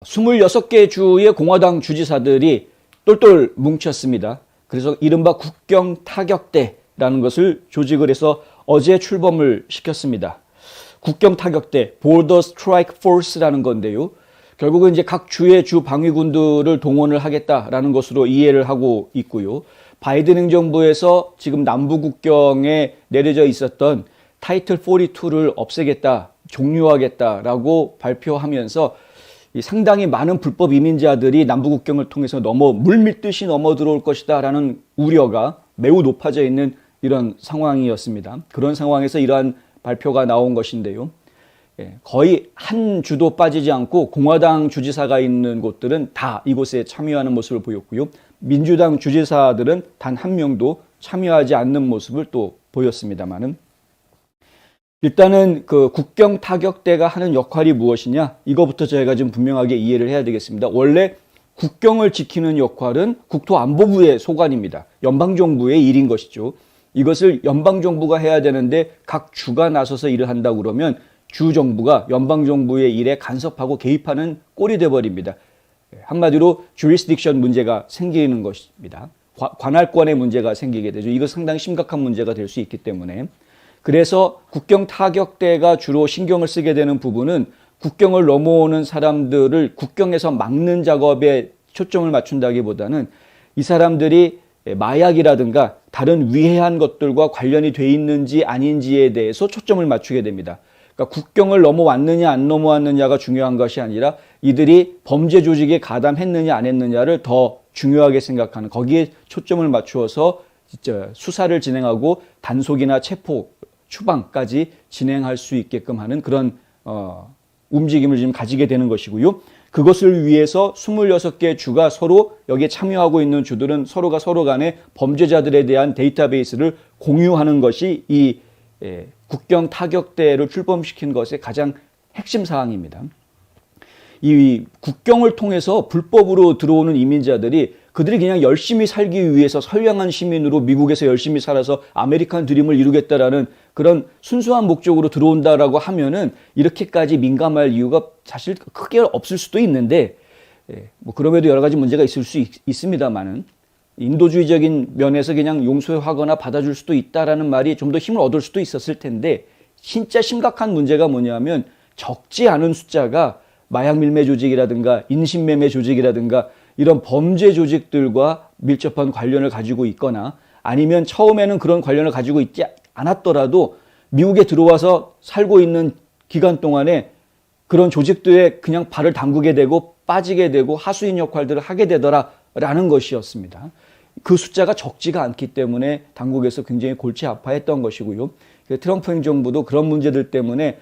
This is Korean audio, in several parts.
26개 주의 공화당 주지사들이 똘똘 뭉쳤습니다. 그래서 이른바 국경 타격대라는 것을 조직을 해서 어제 출범을 시켰습니다. 국경 타격대, Border Strike Force라는 건데요. 결국은 이제 각 주의 주 방위군들을 동원을 하겠다라는 것으로 이해를 하고 있고요. 바이든 행정부에서 지금 남부 국경에 내려져 있었던 타이틀 42를 없애겠다, 종료하겠다라고 발표하면서 상당히 많은 불법 이민자들이 남부 국경을 통해서 물밀듯이 넘어 들어올 것이다라는 우려가 매우 높아져 있는 이런 상황이었습니다. 그런 상황에서 이러한 발표가 나온 것인데요. 거의 한 주도 빠지지 않고 공화당 주지사가 있는 곳들은 다 이곳에 참여하는 모습을 보였고요. 민주당 주지사들은 단 한 명도 참여하지 않는 모습을 또 보였습니다만은 일단은 그 국경 타격대가 하는 역할이 무엇이냐? 이거부터 저희가 좀 분명하게 이해를 해야 되겠습니다. 원래 국경을 지키는 역할은 국토안보부의 소관입니다. 연방정부의 일인 것이죠. 이것을 연방정부가 해야 되는데 각 주가 나서서 일을 한다고 그러면 주정부가 연방정부의 일에 간섭하고 개입하는 꼴이 돼버립니다. 한마디로 jurisdiction 문제가 생기는 것입니다. 관할권의 문제가 생기게 되죠. 이거 상당히 심각한 문제가 될 수 있기 때문에. 그래서 국경 타격대가 주로 신경을 쓰게 되는 부분은 국경을 넘어오는 사람들을 국경에서 막는 작업에 초점을 맞춘다기보다는 이 사람들이 마약이라든가 다른 위해한 것들과 관련이 돼 있는지 아닌지에 대해서 초점을 맞추게 됩니다. 그러니까 국경을 넘어왔느냐 안 넘어왔느냐가 중요한 것이 아니라 이들이 범죄 조직에 가담했느냐 안 했느냐를 더 중요하게 생각하는, 거기에 초점을 맞추어서 수사를 진행하고 단속이나 체포, 추방까지 진행할 수 있게끔 하는 그런 움직임을 지금 가지게 되는 것이고요. 그것을 위해서 26개 주가 서로 여기에 참여하고 있는 주들은 서로가 서로 간에 범죄자들에 대한 데이터베이스를 공유하는 것이 이 국경 타격대를 출범시킨 것의 가장 핵심 사항입니다. 이 국경을 통해서 불법으로 들어오는 이민자들이 그들이 그냥 열심히 살기 위해서 선량한 시민으로 미국에서 열심히 살아서 아메리칸 드림을 이루겠다라는 그런 순수한 목적으로 들어온다라고 하면은 이렇게까지 민감할 이유가 사실 크게 없을 수도 있는데, 뭐 그럼에도 여러 가지 문제가 있을 수 있습니다만은 인도주의적인 면에서 그냥 용서하거나 받아줄 수도 있다라는 말이 좀 더 힘을 얻을 수도 있었을 텐데, 진짜 심각한 문제가 뭐냐면 적지 않은 숫자가 마약 밀매 조직이라든가 인신매매 조직이라든가 이런 범죄 조직들과 밀접한 관련을 가지고 있거나 아니면 처음에는 그런 관련을 가지고 있지 않았더라도 미국에 들어와서 살고 있는 기간 동안에 그런 조직들에 그냥 발을 담그게 되고 빠지게 되고 하수인 역할들을 하게 되더라라는 것이었습니다. 그 숫자가 적지가 않기 때문에 당국에서 굉장히 골치 아파했던 것이고요. 트럼프 행정부도 그런 문제들 때문에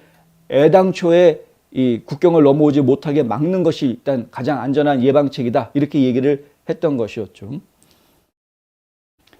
애당초에 이 국경을 넘어오지 못하게 막는 것이 일단 가장 안전한 예방책이다, 이렇게 얘기를 했던 것이었죠.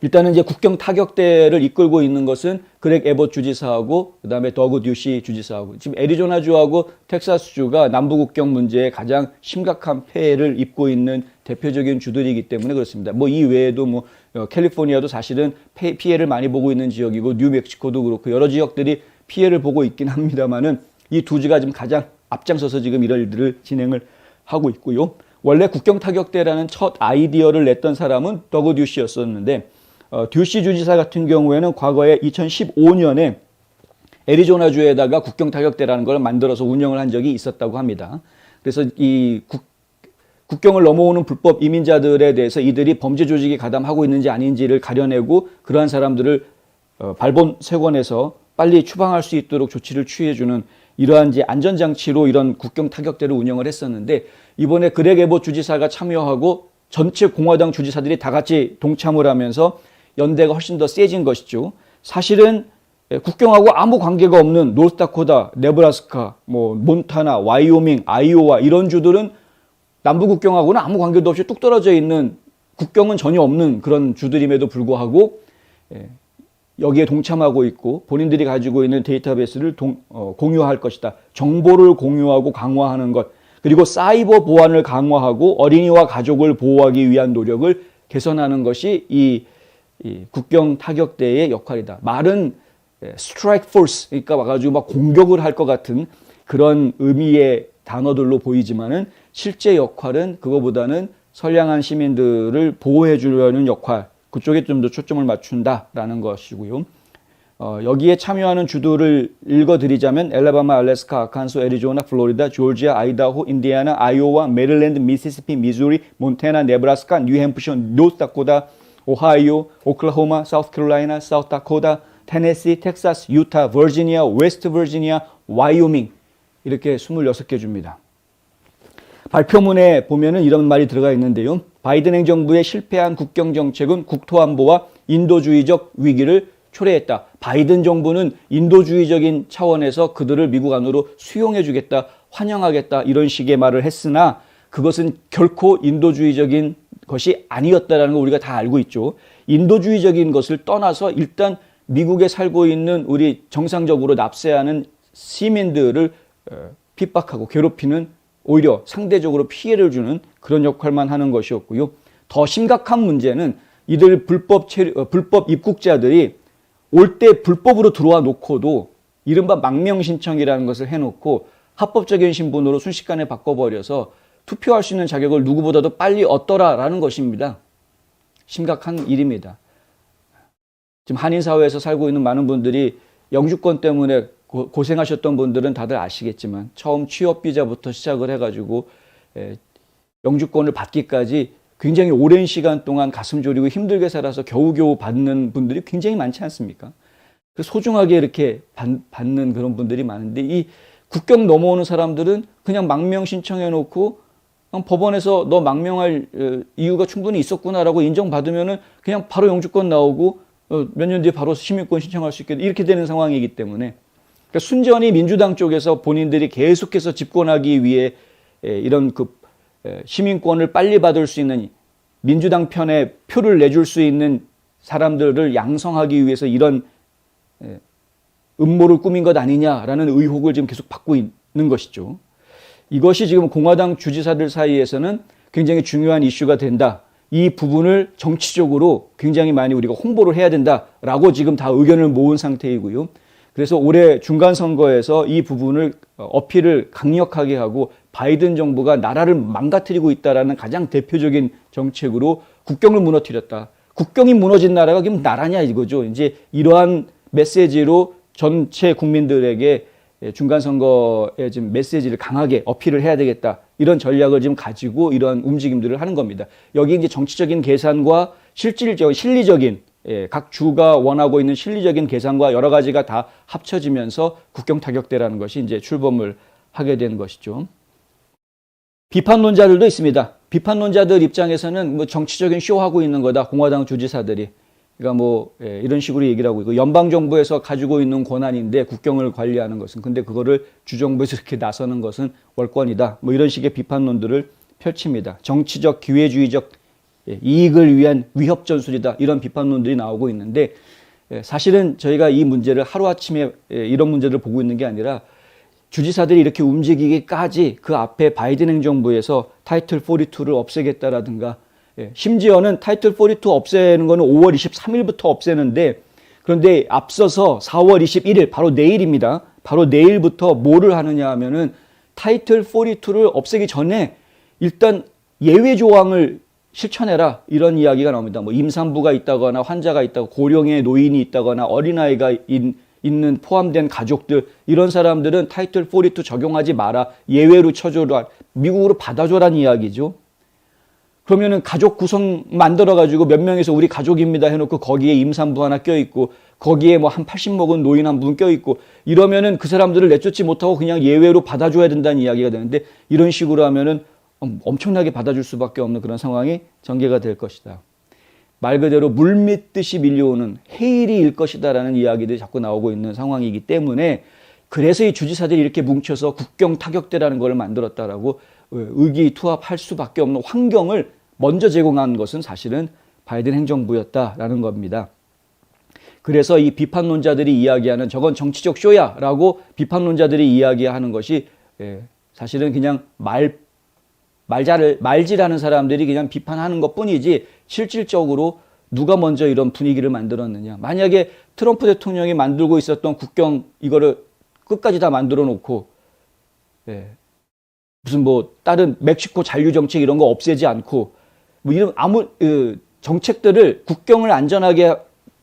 일단은 이제 국경 타격대를 이끌고 있는 것은 그렉 에봇 주지사하고 그다음에 더그 듀시 주지사하고, 지금 애리조나주하고 텍사스주가 남부 국경 문제에 가장 심각한 폐해를 입고 있는 대표적인 주들이기 때문에 그렇습니다. 뭐 이 외에도 캘리포니아도 사실은 피해를 많이 보고 있는 지역이고 뉴멕시코도 그렇고 여러 지역들이 피해를 보고 있긴 합니다만은 이 두 주가 지금 가장 앞장서서 지금 이런 일들을 진행을 하고 있고요. 원래 국경 타격대라는 첫 아이디어를 냈던 사람은 더그 듀시였었는데, 듀시 주지사 같은 경우에는 과거에 2015년에 애리조나주에다가 국경 타격대라는 걸 만들어서 운영을 한 적이 있었다고 합니다. 그래서 이 국경을 넘어오는 불법 이민자들에 대해서 이들이 범죄 조직에 가담하고 있는지 아닌지를 가려내고 그러한 사람들을 발본색원에서 빨리 추방할 수 있도록 조치를 취해주는 이러한 이제 안전장치로 이런 국경 타격대를 운영을 했었는데, 이번에 그렉 에봇 주지사가 참여하고 전체 공화당 주지사들이 다 같이 동참을 하면서 연대가 훨씬 더 세진 것이죠. 사실은 국경하고 아무 관계가 없는 노스다코타, 네브라스카, 몬타나, 와이오밍, 아이오와 이런 주들은 남부 국경하고는 아무 관계도 없이 뚝 떨어져 있는, 국경은 전혀 없는 그런 주들임에도 불구하고 여기에 동참하고 있고 본인들이 가지고 있는 데이터베이스를 공유할 것이다. 정보를 공유하고 강화하는 것, 그리고 사이버 보안을 강화하고 어린이와 가족을 보호하기 위한 노력을 개선하는 것이 이 국경 타격대의 역할이다. 말은 스트라이크 포스, 그러니까 와가지고 막 공격을 할 것 같은 그런 의미의 단어들로 보이지만은 실제 역할은 그거보다는 선량한 시민들을 보호해 주려는 역할, 그쪽에 좀 더 초점을 맞춘다라는 것이고요. 여기에 참여하는 주들을 읽어드리자면 엘라바마, 알래스카, 아칸소, 애리조나, 플로리다, 조지아, 아이다호, 인디애나, 아이오와, 메릴랜드, 미시시피, 미주리, 몬태나, 네브라스카, 뉴햄프셔, 노스다코다, 오하이오, 오클라호마, 사우스캐롤라이나, 사우스다코다, 테네시, 텍사스, 유타, 버지니아, 웨스트 버지니아, 와이오밍 이렇게 26개 주입니다. 발표문에 보면은 이런 말이 들어가 있는데요. 바이든 행정부의 실패한 국경 정책은 국토안보와 인도주의적 위기를 초래했다. 바이든 정부는 인도주의적인 차원에서 그들을 미국 안으로 수용해 주겠다, 환영하겠다 이런 식의 말을 했으나 그것은 결코 인도주의적인 것이 아니었다라는 걸 우리가 다 알고 있죠. 인도주의적인 것을 떠나서 일단 미국에 살고 있는 우리 정상적으로 납세하는 시민들을 핍박하고 괴롭히는 오히려 상대적으로 피해를 주는 그런 역할만 하는 것이었고요. 더 심각한 문제는 이들 불법 입국자들이 올 때 불법으로 들어와 놓고도 이른바 망명 신청이라는 것을 해놓고 합법적인 신분으로 순식간에 바꿔버려서 투표할 수 있는 자격을 누구보다도 빨리 얻더라라는 것입니다. 심각한 일입니다. 지금 한인사회에서 살고 있는 많은 분들이 영주권 때문에 고생하셨던 분들은 다들 아시겠지만 처음 취업비자부터 시작을 해가지고 영주권을 받기까지 굉장히 오랜 시간 동안 가슴 졸이고 힘들게 살아서 겨우겨우 받는 분들이 굉장히 많지 않습니까? 소중하게 이렇게 받는 그런 분들이 많은데 이 국경 넘어오는 사람들은 그냥 망명 신청해놓고 법원에서 너 망명할 이유가 충분히 있었구나라고 인정받으면은 그냥 바로 영주권 나오고 몇 년 뒤에 바로 시민권 신청할 수 있게 이렇게 되는 상황이기 때문에 그러니까 순전히 민주당 쪽에서 본인들이 계속해서 집권하기 위해 이런 시민권을 빨리 받을 수 있는 민주당 편에 표를 내줄 수 있는 사람들을 양성하기 위해서 이런 음모를 꾸민 것 아니냐라는 의혹을 지금 계속 받고 있는 것이죠. 이것이 지금 공화당 주지사들 사이에서는 굉장히 중요한 이슈가 된다. 이 부분을 정치적으로 굉장히 많이 우리가 홍보를 해야 된다라고 지금 다 의견을 모은 상태이고요. 그래서 올해 중간선거에서 이 부분을 어필을 강력하게 하고 바이든 정부가 나라를 망가뜨리고 있다는 가장 대표적인 정책으로 국경을 무너뜨렸다. 국경이 무너진 나라가 그럼 나라냐 이거죠. 이제 이러한 메시지로 전체 국민들에게 중간선거에 지금 메시지를 강하게 어필을 해야 되겠다. 이런 전략을 지금 가지고 이러한 움직임들을 하는 겁니다. 여기 이제 정치적인 계산과 실리적인 각 주가 원하고 있는 실리적인 계산과 여러 가지가 다 합쳐지면서 국경 타격대라는 것이 이제 출범을 하게 된 것이죠. 비판론자들도 있습니다. 비판론자들 입장에서는 뭐 정치적인 쇼하고 있는 거다. 공화당 주지사들이. 그러니까 이런 식으로 얘기를 하고 있고 연방정부에서 가지고 있는 권한인데 국경을 관리하는 것은 근데 그거를 주정부에서 이렇게 나서는 것은 월권이다. 이런 식의 비판론들을 펼칩니다. 정치적 기회주의적 이익을 위한 위협 전술이다. 이런 비판론들이 나오고 있는데 사실은 저희가 이 문제를 하루아침에 이런 문제를 보고 있는 게 아니라 주지사들이 이렇게 움직이기까지 그 앞에 바이든 행정부에서 타이틀 42를 없애겠다라든가 심지어는 타이틀 42 없애는 거는 5월 23일부터 없애는데 그런데 앞서서 4월 21일 바로 내일입니다. 바로 내일부터 뭐를 하느냐 하면은 타이틀 42를 없애기 전에 일단 예외 조항을 실천해라 이런 이야기가 나옵니다. 임산부가 있다거나 환자가 있다고 고령의 노인이 있다거나 어린아이가 있는 포함된 가족들 이런 사람들은 타이틀 42 적용하지 마라. 예외로 쳐줘라. 미국으로 받아줘라는 이야기죠. 그러면은 가족 구성 만들어가지고 몇 명에서 우리 가족입니다 해놓고 거기에 임산부 하나 껴있고 거기에 한 80 먹은 노인 한 분 껴있고 이러면은 그 사람들을 내쫓지 못하고 그냥 예외로 받아줘야 된다는 이야기가 되는데 이런 식으로 하면은 엄청나게 받아줄 수밖에 없는 그런 상황이 전개가 될 것이다. 말 그대로 물밀듯이 밀려오는 해일이 일 것이다라는 이야기들이 자꾸 나오고 있는 상황이기 때문에 그래서 이 주지사들이 이렇게 뭉쳐서 국경 타격대라는 걸 만들었다라고 의기투합할 수밖에 없는 환경을 먼저 제공한 것은 사실은 바이든 행정부였다라는 겁니다. 그래서 이 비판론자들이 이야기하는 저건 정치적 쇼야라고 비판론자들이 이야기하는 것이 사실은 그냥 말질하는 사람들이 그냥 비판하는 것뿐이지 실질적으로 누가 먼저 이런 분위기를 만들었느냐. 만약에 트럼프 대통령이 만들고 있었던 국경 이거를 끝까지 다 만들어 놓고 무슨 뭐 다른 멕시코 잔류 정책 이런 거 없애지 않고 뭐 이런 아무 정책들을 국경을 안전하게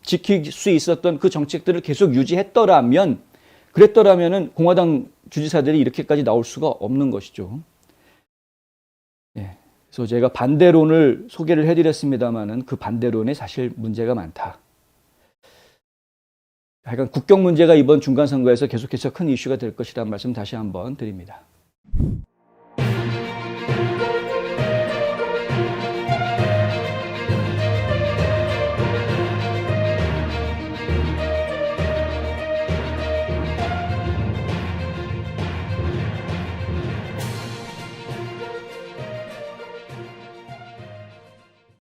지킬 수 있었던 그 정책들을 계속 유지했더라면 그랬더라면은 공화당 주지사들이 이렇게까지 나올 수가 없는 것이죠. 예. 그래서 제가 반대론을 소개를 해드렸습니다만은 그 반대론에 사실 문제가 많다. 하여간 국경 문제가 이번 중간선거에서 계속해서 큰 이슈가 될 것이라는 말씀 다시 한번 드립니다.